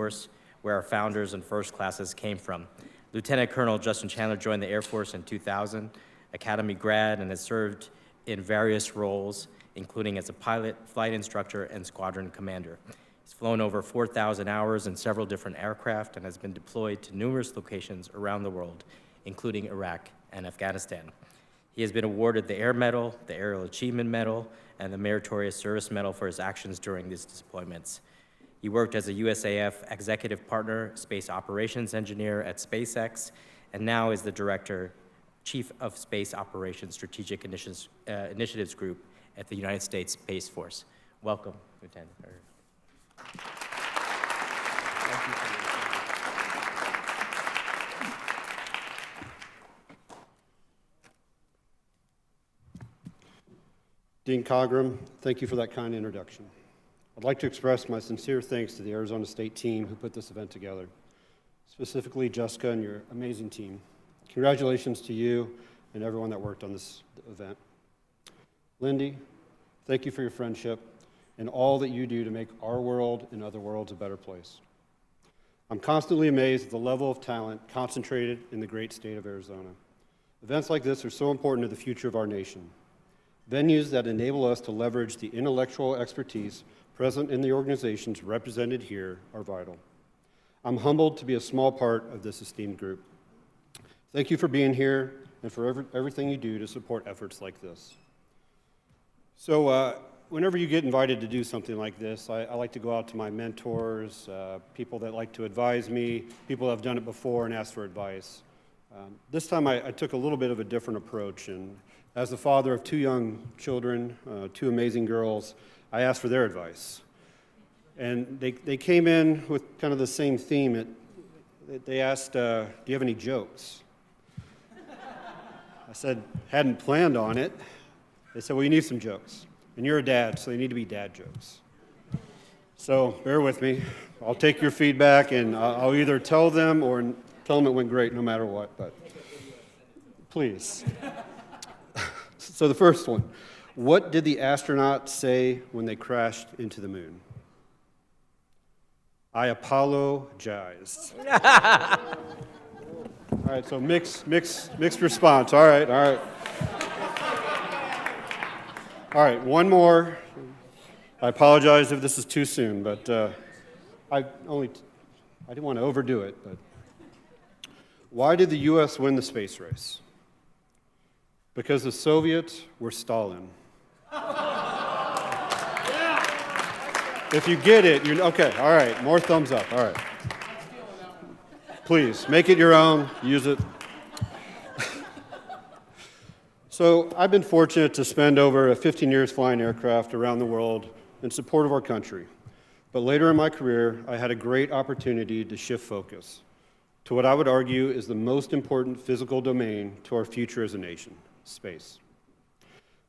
Force, where our founders and first classes came from. Lieutenant Colonel Justin Chandler joined the Air Force in 2000, Academy grad, and has served in various roles, including as a pilot, flight instructor, and squadron commander. He's flown over 4,000 hours in several different aircraft and has been deployed to numerous locations around the world, including Iraq and Afghanistan. He has been awarded the Air Medal, the Aerial Achievement Medal, and the Meritorious Service Medal for his actions during these deployments. He worked as a USAF Executive Partner, Space Operations Engineer at SpaceX, and now is the Director, Chief of Space Operations Strategic Initiatives Group at the United States Space Force. Welcome, Lieutenant. Dean Cogram, thank you for that kind introduction. I'd like to express my sincere thanks to the Arizona State team who put this event together, specifically Jessica and your amazing team. Congratulations to you and everyone that worked on this event. Lindy, thank you for your friendship and all that you do to make our world and other worlds a better place. I'm constantly amazed at the level of talent concentrated in the great state of Arizona. Events like this are so important to the future of our nation. Venues that enable us to leverage the intellectual expertise present in the organizations represented here are vital. I'm humbled to be a small part of this esteemed group. Thank you for being here and for everything you do to support efforts like this. So whenever you get invited to do something like this, I like to go out to my mentors, people that like to advise me, people that have done it before and ask for advice. This time I took a little bit of a different approach, and as the father of two young children, two amazing girls, I asked for their advice. And they came in with kind of the same theme. They asked, do you have any jokes? I said, hadn't planned on it. They said, well, you need some jokes. And you're a dad, so they need to be dad jokes. So bear with me. I'll take your feedback, and I'll either tell them or tell them it went great no matter what, but please. So the first one, what did the astronauts say when they crashed into the moon? I apologized. All right, so mixed response. All right. All right, one more. I apologize if this is too soon, but I didn't want to overdo it. But why did the U.S. win the space race? Because the Soviets were Stalin. If you get it, you're okay. All right, more thumbs up. All right. Please, make it your own. Use it. So I've been fortunate to spend over 15 years flying aircraft around the world in support of our country. But later in my career, I had a great opportunity to shift focus to what I would argue is the most important physical domain to our future as a nation, space.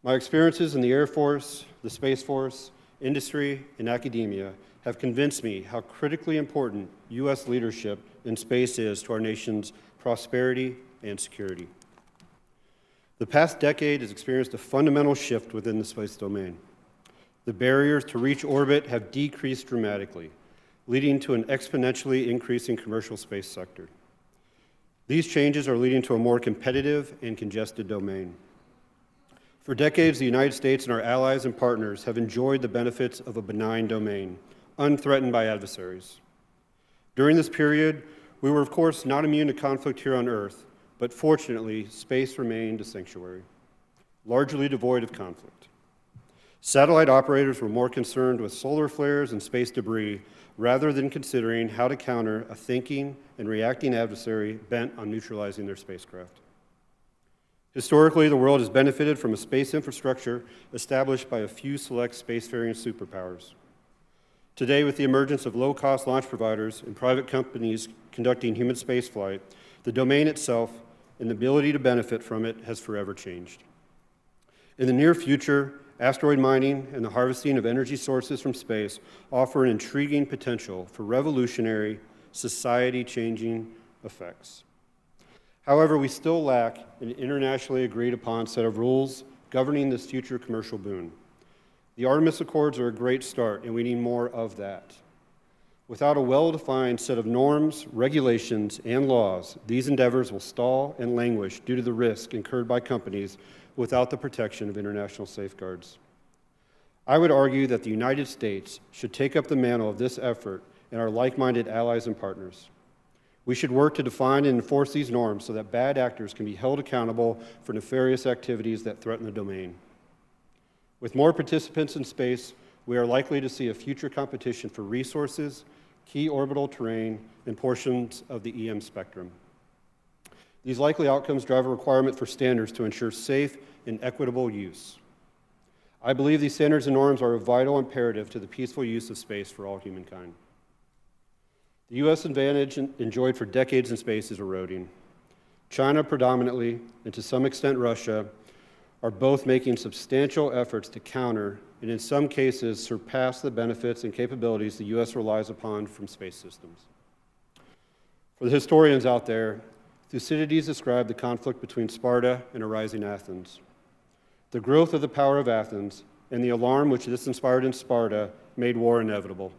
My experiences in the Air Force, the Space Force, industry, and academia have convinced me how critically important U.S. leadership in space is to our nation's prosperity and security. The past decade has experienced a fundamental shift within the space domain. The barriers to reach orbit have decreased dramatically, leading to an exponentially increasing commercial space sector. These changes are leading to a more competitive and congested domain. For decades, the United States and our allies and partners have enjoyed the benefits of a benign domain, unthreatened by adversaries. During this period, we were, of course, not immune to conflict here on Earth, but fortunately, space remained a sanctuary, largely devoid of conflict. Satellite operators were more concerned with solar flares and space debris rather than considering how to counter a thinking and reacting adversary bent on neutralizing their spacecraft. Historically, the world has benefited from a space infrastructure established by a few select spacefaring superpowers. Today, with the emergence of low-cost launch providers and private companies conducting human spaceflight, the domain itself and the ability to benefit from it has forever changed. In the near future, asteroid mining and the harvesting of energy sources from space offer an intriguing potential for revolutionary, society-changing effects. However, we still lack an internationally agreed-upon set of rules governing this future commercial boon. The Artemis Accords are a great start, and we need more of that. Without a well-defined set of norms, regulations, and laws, these endeavors will stall and languish due to the risk incurred by companies without the protection of international safeguards. I would argue that the United States should take up the mantle of this effort and our like-minded allies and partners. We should work to define and enforce these norms so that bad actors can be held accountable for nefarious activities that threaten the domain. With more participants in space, we are likely to see a future competition for resources, key orbital terrain, and portions of the EM spectrum. These likely outcomes drive a requirement for standards to ensure safe and equitable use. I believe these standards and norms are a vital imperative to the peaceful use of space for all humankind. The U.S. advantage enjoyed for decades in space is eroding. China predominantly, and to some extent Russia, are both making substantial efforts to counter and in some cases surpass the benefits and capabilities the U.S. relies upon from space systems. For the historians out there, Thucydides described the conflict between Sparta and a rising Athens. The growth of the power of Athens and the alarm which this inspired in Sparta made war inevitable.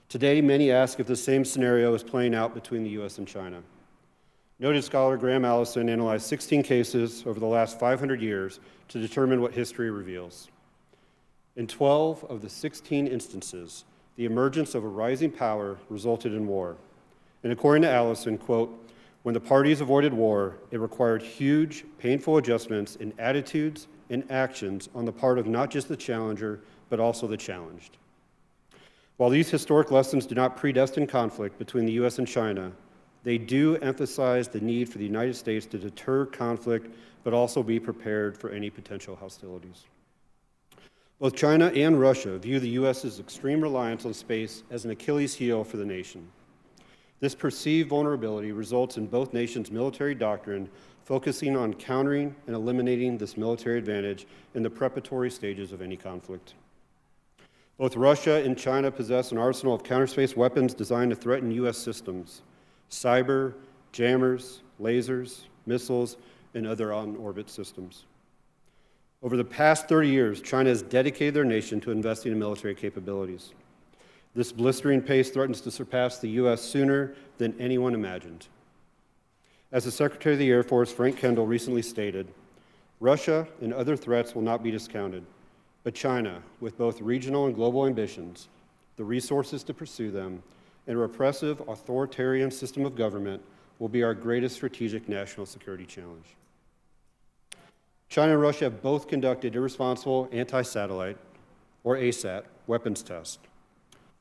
Today, many ask if the same scenario is playing out between the U.S. and China. Noted scholar Graham Allison analyzed 16 cases over the last 500 years to determine what history reveals. In 12 of the 16 instances, the emergence of a rising power resulted in war. And according to Allison, quote, when the parties avoided war, it required huge, painful adjustments in attitudes and actions on the part of not just the challenger, but also the challenged. While these historic lessons do not predestine conflict between the U.S. and China, they do emphasize the need for the United States to deter conflict, but also be prepared for any potential hostilities. Both China and Russia view the U.S.'s extreme reliance on space as an Achilles heel for the nation. This perceived vulnerability results in both nations' military doctrine focusing on countering and eliminating this military advantage in the preparatory stages of any conflict. Both Russia and China possess an arsenal of counterspace weapons designed to threaten U.S. systems, cyber, jammers, lasers, missiles, and other on-orbit systems. Over the past 30 years, China has dedicated their nation to investing in military capabilities. This blistering pace threatens to surpass the U.S. sooner than anyone imagined. As the Secretary of the Air Force, Frank Kendall, recently stated, Russia and other threats will not be discounted, but China, with both regional and global ambitions, the resources to pursue them, and a repressive, authoritarian system of government will be our greatest strategic national security challenge. China and Russia have both conducted irresponsible anti-satellite, or ASAT, weapons tests.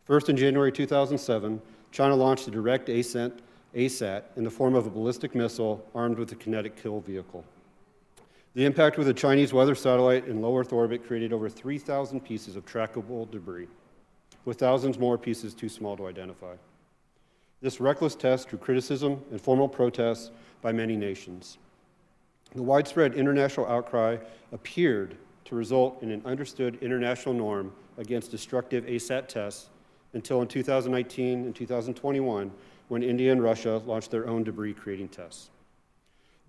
First, in January 2007, China launched a direct ASAT in the form of a ballistic missile armed with a kinetic kill vehicle. The impact with a Chinese weather satellite in low Earth orbit created over 3,000 pieces of trackable debris, with thousands more pieces too small to identify. This reckless test drew criticism and formal protests by many nations. The widespread international outcry appeared to result in an understood international norm against destructive ASAT tests until in 2019 and 2021, when India and Russia launched their own debris-creating tests.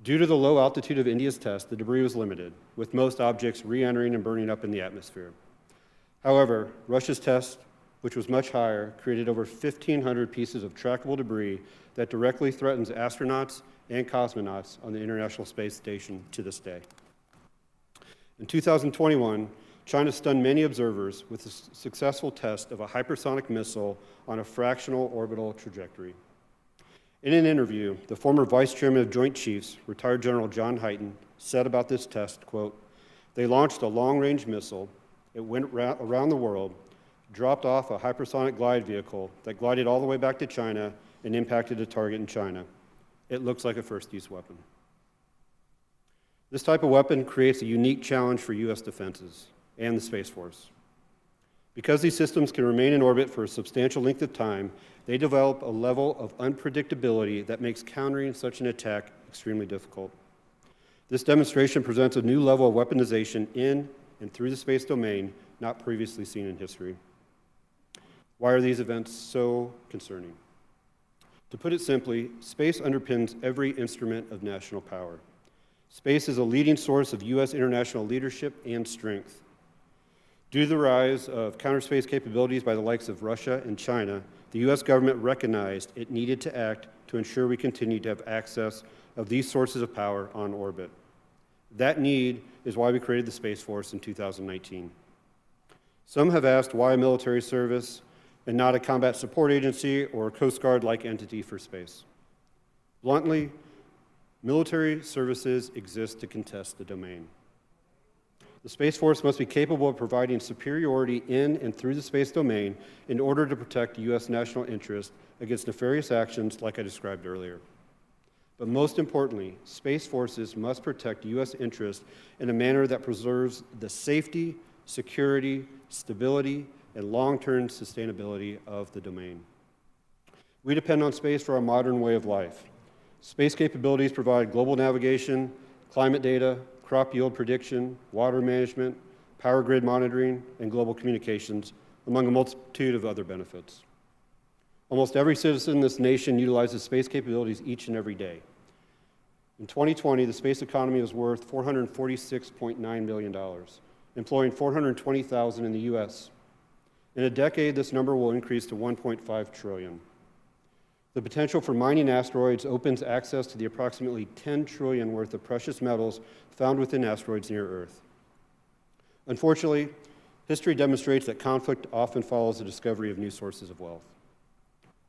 Due to the low altitude of India's test, the debris was limited, with most objects re-entering and burning up in the atmosphere. However, Russia's test, which was much higher, created over 1,500 pieces of trackable debris that directly threatens astronauts and cosmonauts on the International Space Station to this day. In 2021, China stunned many observers with a successful test of a hypersonic missile on a fractional orbital trajectory. In an interview, the former Vice Chairman of Joint Chiefs, retired General John Hyten, said about this test, quote, they launched a long-range missile, it went around the world, dropped off a hypersonic glide vehicle that glided all the way back to China and impacted a target in China. It looks like a first-use weapon. This type of weapon creates a unique challenge for U.S. defenses and the Space Force. Because these systems can remain in orbit for a substantial length of time, they develop a level of unpredictability that makes countering such an attack extremely difficult. This demonstration presents a new level of weaponization in and through the space domain not previously seen in history. Why are these events so concerning? To put it simply, space underpins every instrument of national power. Space is a leading source of U.S. international leadership and strength. Due to the rise of counterspace capabilities by the likes of Russia and China, the U.S. government recognized it needed to act to ensure we continue to have access of these sources of power on orbit. That need is why we created the Space Force in 2019. Some have asked why a military service and not a combat support agency or a Coast Guard-like entity for space. Bluntly, military services exist to contest the domain. The Space Force must be capable of providing superiority in and through the space domain in order to protect U.S. national interest against nefarious actions like I described earlier. But most importantly, space forces must protect U.S. interests in a manner that preserves the safety, security, stability, and long-term sustainability of the domain. We depend on space for our modern way of life. Space capabilities provide global navigation, climate data, crop yield prediction, water management, power grid monitoring, and global communications, among a multitude of other benefits. Almost every citizen in this nation utilizes space capabilities each and every day. In 2020, the space economy was worth $446.9 million, employing 420,000 in the U.S. In a decade, this number will increase to 1.5 trillion. The potential for mining asteroids opens access to the approximately 10 trillion worth of precious metals found within asteroids near Earth. Unfortunately, history demonstrates that conflict often follows the discovery of new sources of wealth.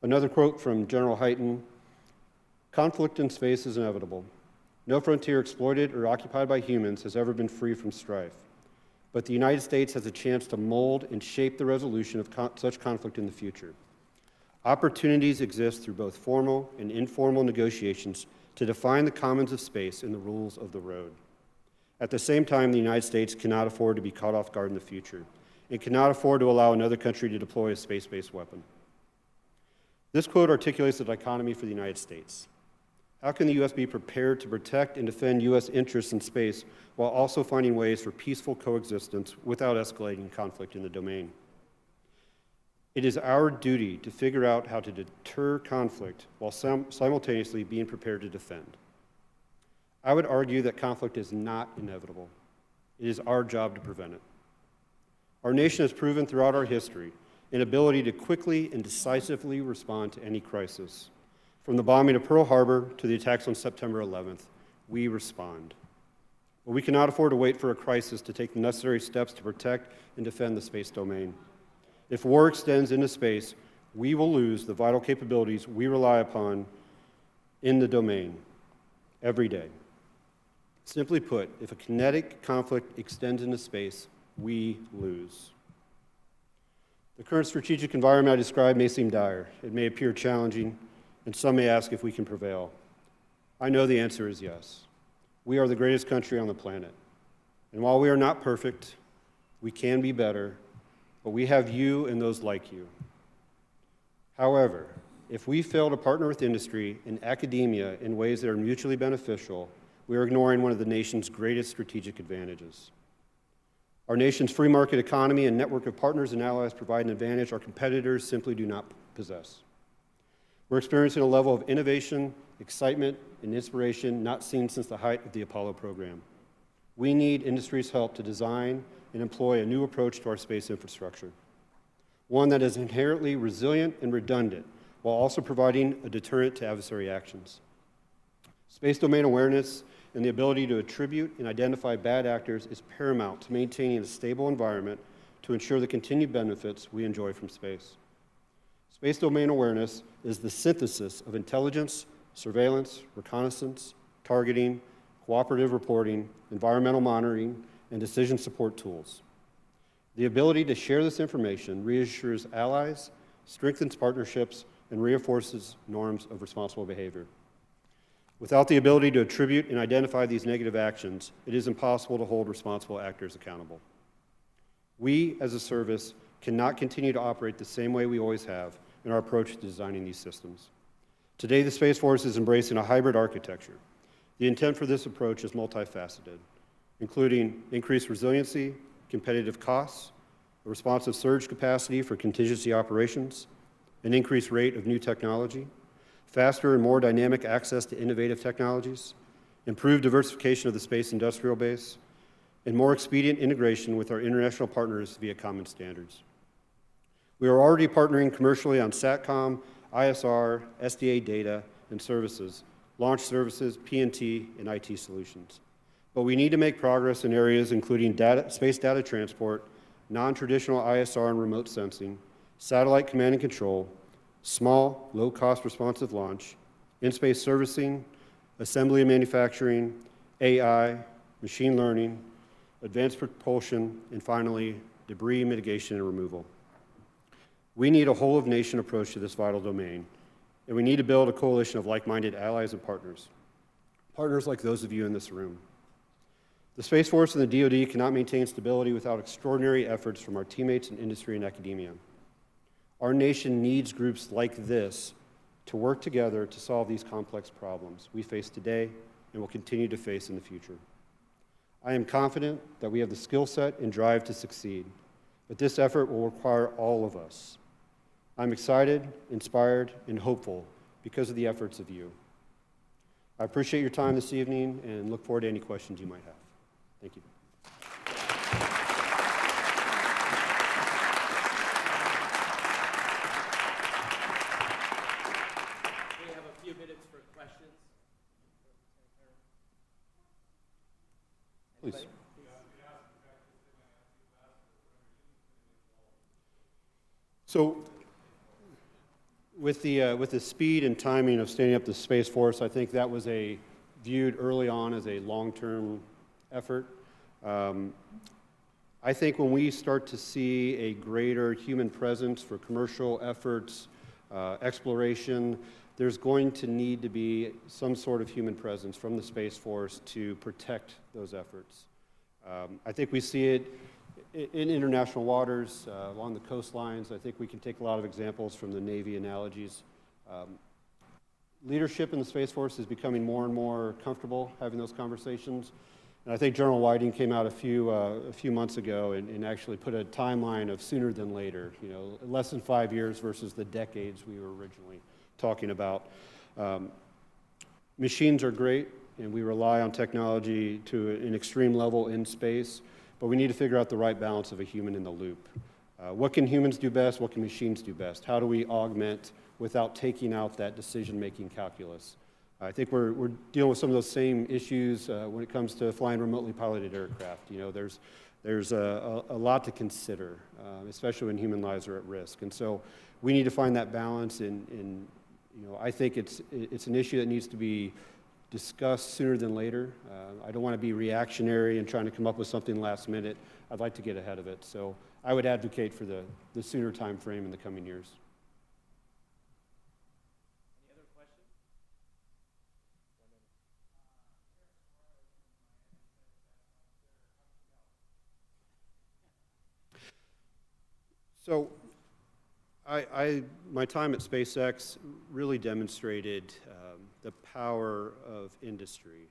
Another quote from General Hyten: "Conflict in space is inevitable. No frontier exploited or occupied by humans has ever been free from strife. But the United States has a chance to mold and shape the resolution of such conflict in the future. Opportunities exist through both formal and informal negotiations to define the commons of space and the rules of the road. At the same time, the United States cannot afford to be caught off guard in the future. It cannot afford to allow another country to deploy a space-based weapon." This quote articulates the dichotomy for the United States. How can the U.S. be prepared to protect and defend U.S. interests in space while also finding ways for peaceful coexistence without escalating conflict in the domain? It is our duty to figure out how to deter conflict while simultaneously being prepared to defend. I would argue that conflict is not inevitable. It is our job to prevent it. Our nation has proven throughout our history an ability to quickly and decisively respond to any crisis. From the bombing of Pearl Harbor to the attacks on September 11th, we respond. But we cannot afford to wait for a crisis to take the necessary steps to protect and defend the space domain. If war extends into space, we will lose the vital capabilities we rely upon in the domain every day. Simply put, if a kinetic conflict extends into space, we lose. The current strategic environment I described may seem dire. It may appear challenging, and some may ask if we can prevail. I know the answer is yes. We are the greatest country on the planet. And while we are not perfect, we can be better, but we have you and those like you. However, if we fail to partner with industry and academia in ways that are mutually beneficial, we are ignoring one of the nation's greatest strategic advantages. Our nation's free market economy and network of partners and allies provide an advantage our competitors simply do not possess. We're experiencing a level of innovation, excitement, and inspiration not seen since the height of the Apollo program. We need industry's help to design and employ a new approach to our space infrastructure, one that is inherently resilient and redundant, while also providing a deterrent to adversary actions. Space domain awareness and the ability to attribute and identify bad actors is paramount to maintaining a stable environment to ensure the continued benefits we enjoy from space. Space domain awareness is the synthesis of intelligence, surveillance, reconnaissance, targeting, cooperative reporting, environmental monitoring, and decision support tools. The ability to share this information reassures allies, strengthens partnerships, and reinforces norms of responsible behavior. Without the ability to attribute and identify these negative actions, it is impossible to hold responsible actors accountable. We, as a service, cannot continue to operate the same way we always have in our approach to designing these systems. Today, the Space Force is embracing a hybrid architecture. The intent for this approach is multifaceted, including increased resiliency, competitive costs, a responsive surge capacity for contingency operations, an increased rate of new technology, faster and more dynamic access to innovative technologies, improved diversification of the space industrial base, and more expedient integration with our international partners via common standards. We are already partnering commercially on SATCOM, ISR, SDA data and services, launch services, PNT, and IT solutions. But we need to make progress in areas including space data transport, non-traditional ISR and remote sensing, satellite command and control, small, low-cost responsive launch, in-space servicing, assembly and manufacturing, AI, machine learning, advanced propulsion, and finally, debris mitigation and removal. We need a whole-of-nation approach to this vital domain, and we need to build a coalition of like-minded allies and partners like those of you in this room. The Space Force and the DoD cannot maintain stability without extraordinary efforts from our teammates in industry and academia. Our nation needs groups like this to work together to solve these complex problems we face today and will continue to face in the future. I am confident that we have the skill set and drive to succeed, but this effort will require all of us. I'm excited, inspired, and hopeful because of the efforts of you. I appreciate your time this evening and look forward to any questions you might have. Thank you. We have a few minutes for questions. Please. Anybody? So, with the speed and timing of standing up the Space Force, I think that was viewed early on as a long-term effort. I think when we start to see a greater human presence for commercial efforts, exploration, there's going to need to be some sort of human presence from the Space Force to protect those efforts. I think we see it in international waters, along the coastlines. I think we can take a lot of examples from the Navy analogies. Leadership in the Space Force is becoming more and more comfortable having those conversations. And I think General Whiting came out a few months ago and actually put a timeline of sooner than later, less than 5 years versus the decades we were originally talking about. Machines are great, and we rely on technology to an extreme level in space, but we need to figure out the right balance of a human in the loop. What can humans do best? What can machines do best? How do we augment without taking out that decision-making calculus? I think we're dealing with some of those same issues when it comes to flying remotely piloted aircraft. There's a lot to consider, especially when human lives are at risk. And so we need to find that balance, and I think it's an issue that needs to be discussed sooner than later. I don't want to be reactionary and trying to come up with something last minute. I'd like to get ahead of it. So I would advocate for the sooner time frame in the coming years. Any other questions? So my time at SpaceX really demonstrated the power of industry.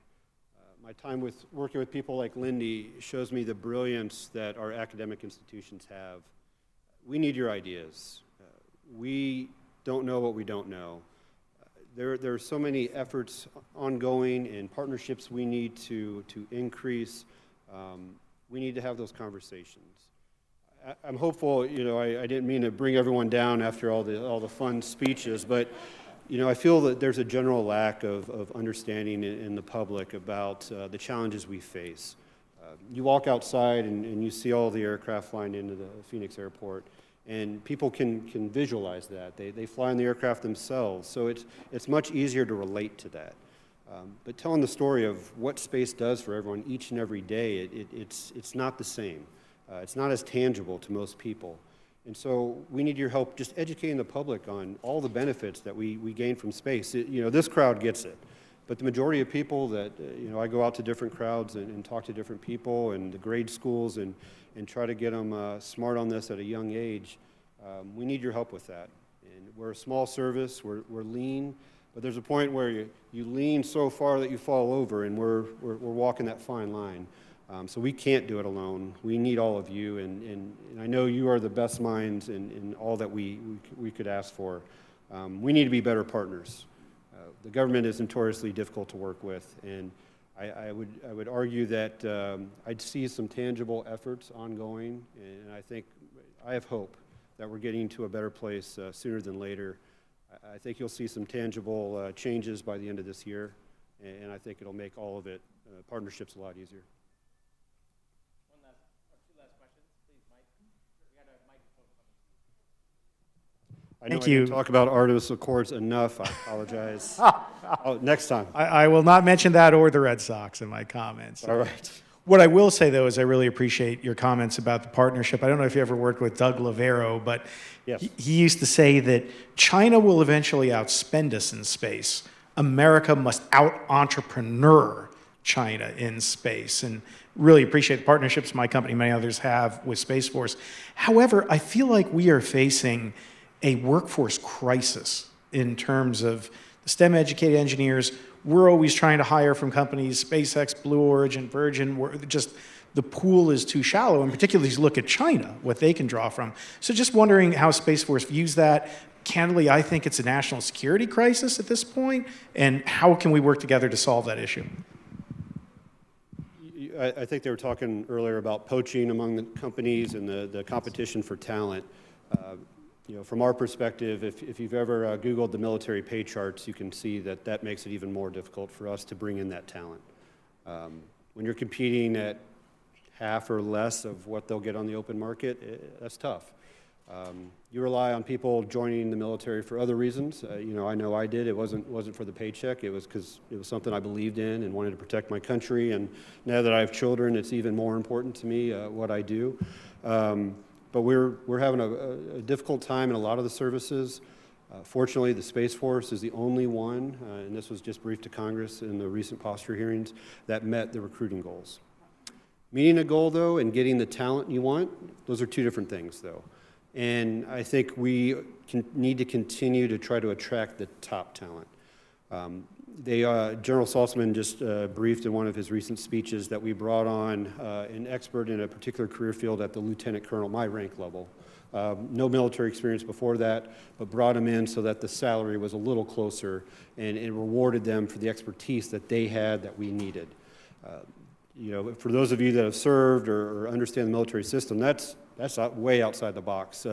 My time working with people like Lindy shows me the brilliance that our academic institutions have. We need your ideas. We don't know what we don't know. There are so many efforts ongoing and partnerships we need to increase. We need to have those conversations. I'm hopeful, I didn't mean to bring everyone down after all the fun speeches, but I feel that there's a general lack of understanding in the public about the challenges we face. You walk outside and you see all the aircraft flying into the Phoenix airport, and people can visualize that. They fly in the aircraft themselves, so it's much easier to relate to that. But telling the story of what space does for everyone each and every day, it's not the same. It's not as tangible to most people. And so we need your help just educating the public on all the benefits that we gain from space. This crowd gets it. But the majority of people that, I go out to different crowds and talk to different people and the grade schools and try to get them smart on this at a young age. We need your help with that. And we're a small service, we're lean, but there's a point where you lean so far that you fall over, and we're walking that fine line. So we can't do it alone. We need all of you, and I know you are the best minds in all that we could ask for. We need to be better partners. The government is notoriously difficult to work with, and I would argue that I'd see some tangible efforts ongoing, and I have hope that we're getting to a better place sooner than later. I think you'll see some tangible changes by the end of this year, and I think it'll make all of it, partnerships, a lot easier. One last, or two last questions, please, Mike. We got a microphone coming. I know Thank I you. didn't talk about Artemis Accords enough. I apologize. Next time. I will not mention that or the Red Sox in my comments. All right. What I will say, though, is I really appreciate your comments about the partnership. I don't know if you ever worked with Doug Lavero, but Yes. he used to say that China will eventually outspend us in space. America must out-entrepreneur China in space. And really appreciate the partnerships my company and many others have with Space Force. However, I feel like we are facing a workforce crisis in terms of the STEM-educated engineers. We're always trying to hire from companies, SpaceX, Blue Origin, Virgin, the pool is too shallow, and particularly as you look at China, what they can draw from. So just wondering how Space Force views that. Candidly, I think it's a national security crisis at this point, and how can we work together to solve that issue? I think they were talking earlier about poaching among the companies and the competition for talent. From our perspective, if you've ever Googled the military pay charts, you can see that that makes it even more difficult for us to bring in that talent. When you're competing at half or less of what they'll get on the open market, that's tough. You rely on people joining the military for other reasons. I know I did. It wasn't for the paycheck. It was because it was something I believed in and wanted to protect my country. And now that I have children, it's even more important to me what I do. But we're having a difficult time in a lot of the services. Fortunately, the Space Force is the only one, and this was just briefed to Congress in the recent posture hearings, that met the recruiting goals. Meeting a goal, though, and getting the talent you want, those are two different things, though. And I think we need to continue to try to attract the top talent. General Saltzman just briefed in one of his recent speeches that we brought on an expert in a particular career field at the lieutenant colonel, my rank level. No military experience before that, but brought him in so that the salary was a little closer and rewarded them for the expertise that they had that we needed. For those of you that have served or understand the military system, that's way outside the box.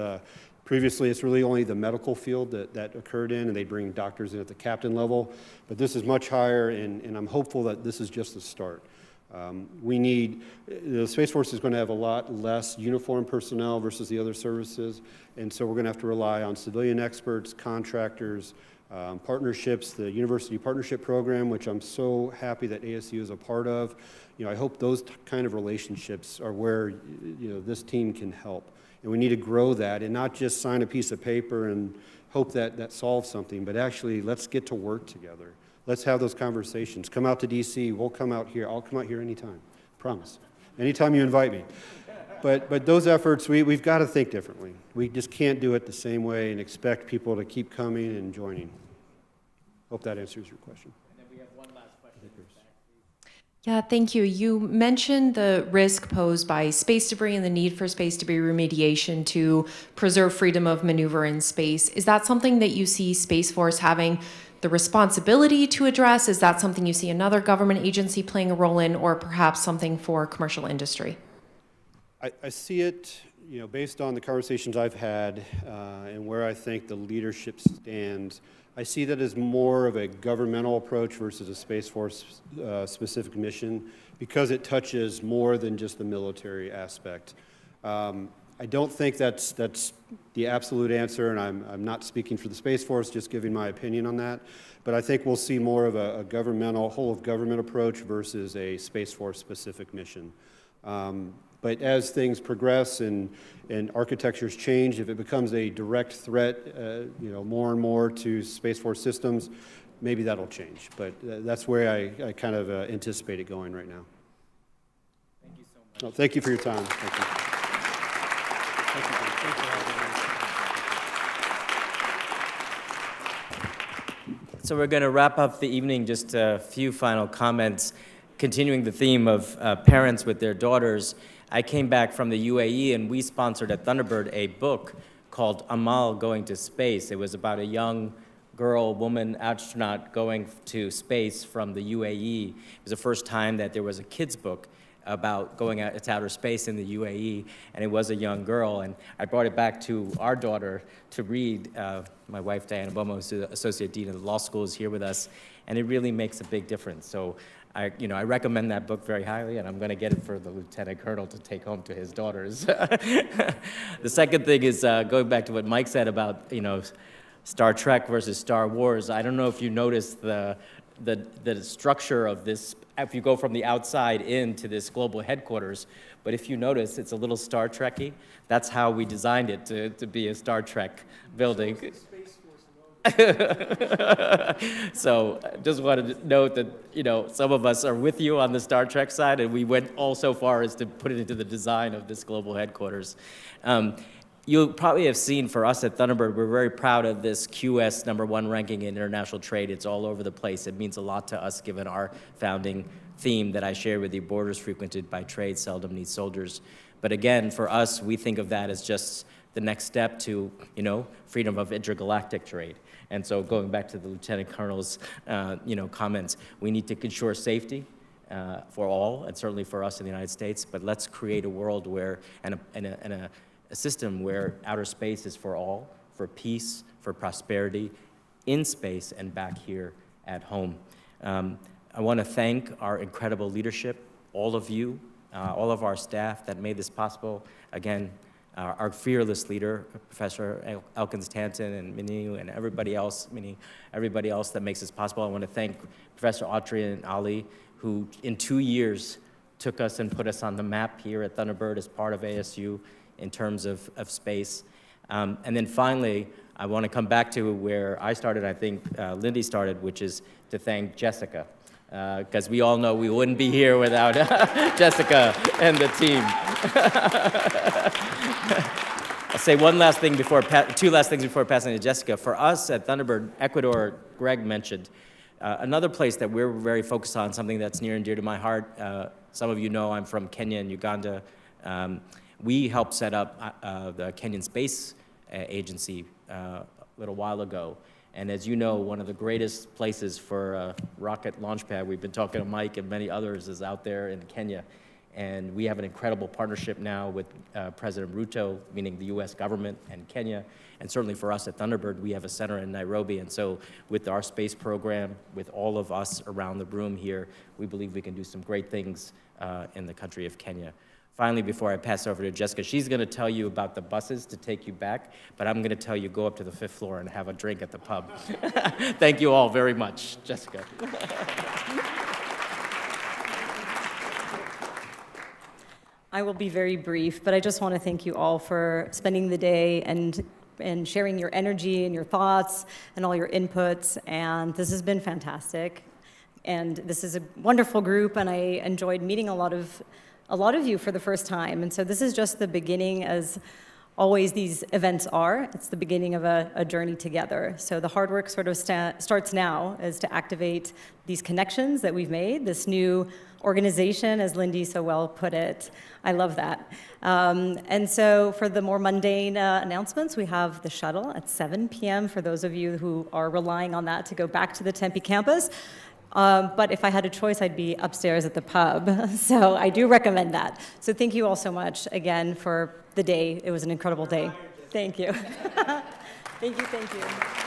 Previously, it's really only the medical field that occurred in, and they bring doctors in at the captain level. But this is much higher, and I'm hopeful that this is just the start. The Space Force is going to have a lot less uniformed personnel versus the other services, and so we're going to have to rely on civilian experts, contractors, partnerships, the University Partnership Program, which I'm so happy that ASU is a part of. I hope those kind of relationships are where this team can help. And we need to grow that and not just sign a piece of paper and hope that solves something, but actually let's get to work together. Let's have those conversations. Come out to DC, we'll come out here. I'll come out here anytime, promise. Anytime you invite me. But those efforts, we've got to think differently. We just can't do it the same way and expect people to keep coming and joining. Hope that answers your question. And then we have one last question. Yeah, thank you. You mentioned the risk posed by space debris and the need for space debris remediation to preserve freedom of maneuver in space. Is that something that you see Space Force having the responsibility to address? Is that something you see another government agency playing a role in, or perhaps something for commercial industry? I see it, based on the conversations I've had and where I think the leadership stands. I see that as more of a governmental approach versus a Space Force specific mission because it touches more than just the military aspect. I don't think that's the absolute answer, and I'm not speaking for the Space Force, just giving my opinion on that. But I think we'll see more of a governmental, whole of government approach versus a Space Force specific mission. But as things progress and architectures change, if it becomes a direct threat, more and more to Space Force systems, maybe that'll change. But that's where I kind of anticipate it going right now. Thank you so much. Well, thank you for your time. Thank you. So we're going to wrap up the evening, just a few final comments. Continuing the theme of parents with their daughters, I came back from the UAE and we sponsored at Thunderbird a book called Amal Going to Space. It was about a young woman astronaut going to space from the UAE. It was the first time that there was a kid's book about going out to outer space in the UAE, and it was a young girl. And I brought it back to our daughter to read. My wife, Diana Bomo, who's the Associate Dean of the Law School, is here with us, and it really makes a big difference. So I recommend that book very highly, and I'm going to get it for the Lieutenant Colonel to take home to his daughters. The second thing is going back to what Mike said about, Star Trek versus Star Wars. I don't know if you noticed the structure of this, if you go from the outside into this global headquarters, but if you notice, it's a little Star Trek-y. That's how we designed it to be a Star Trek building. So just wanted to note that, some of us are with you on the Star Trek side, and we went all so far as to put it into the design of this global headquarters. You probably have seen for us at Thunderbird, we're very proud of this QS #1 ranking in international trade. It's all over the place. It means a lot to us given our founding theme that I shared with you, borders frequented by trade seldom need soldiers. But again, for us, we think of that as just the next step to, freedom of intergalactic trade. And so going back to the Lieutenant Colonel's, comments, we need to ensure safety for all, and certainly for us in the United States, but let's create a world where, and a system where outer space is for all, for peace, for prosperity, in space and back here at home. I want to thank our incredible leadership, all of you, all of our staff that made this possible. Again, our fearless leader, Professor Elkins Tanton and Minu and everybody else that makes this possible. I want to thank Professor Autry and Ali, who in 2 years took us and put us on the map here at Thunderbird as part of ASU in terms of space. And then finally, I want to come back to where I started, I think Lindy started, which is to thank Jessica. Because we all know we wouldn't be here without Jessica and the team. I'll say two last things before passing to Jessica. For us at Thunderbird, Ecuador, Greg mentioned, another place that we're very focused on, something that's near and dear to my heart. Some of you know I'm from Kenya and Uganda. We helped set up the Kenyan Space Agency a little while ago. And as you know, one of the greatest places for a rocket launch pad, we've been talking to Mike and many others, is out there in Kenya. And we have an incredible partnership now with President Ruto, meaning the US government and Kenya. And certainly for us at Thunderbird, we have a center in Nairobi. And so with our space program, with all of us around the room here, we believe we can do some great things in the country of Kenya. Finally, before I pass over to Jessica, she's going to tell you about the buses to take you back, but I'm going to tell you go up to the 5th floor and have a drink at the pub. Thank you all very much. Jessica. I will be very brief, but I just want to thank you all for spending the day and sharing your energy and your thoughts and all your inputs, and this has been fantastic. And this is a wonderful group, and I enjoyed meeting a lot of you for the first time. And so this is just the beginning, as always these events are. It's the beginning of a journey together. So the hard work sort of starts now, is to activate these connections that we've made, this new organization, as Lindy so well put it. I love that. And so for the more mundane announcements, we have the shuttle at 7 p.m. for those of you who are relying on that to go back to the Tempe campus. But if I had a choice, I'd be upstairs at the pub. So I do recommend that. So thank you all so much again for the day. It was an incredible day. Thank you. Thank you.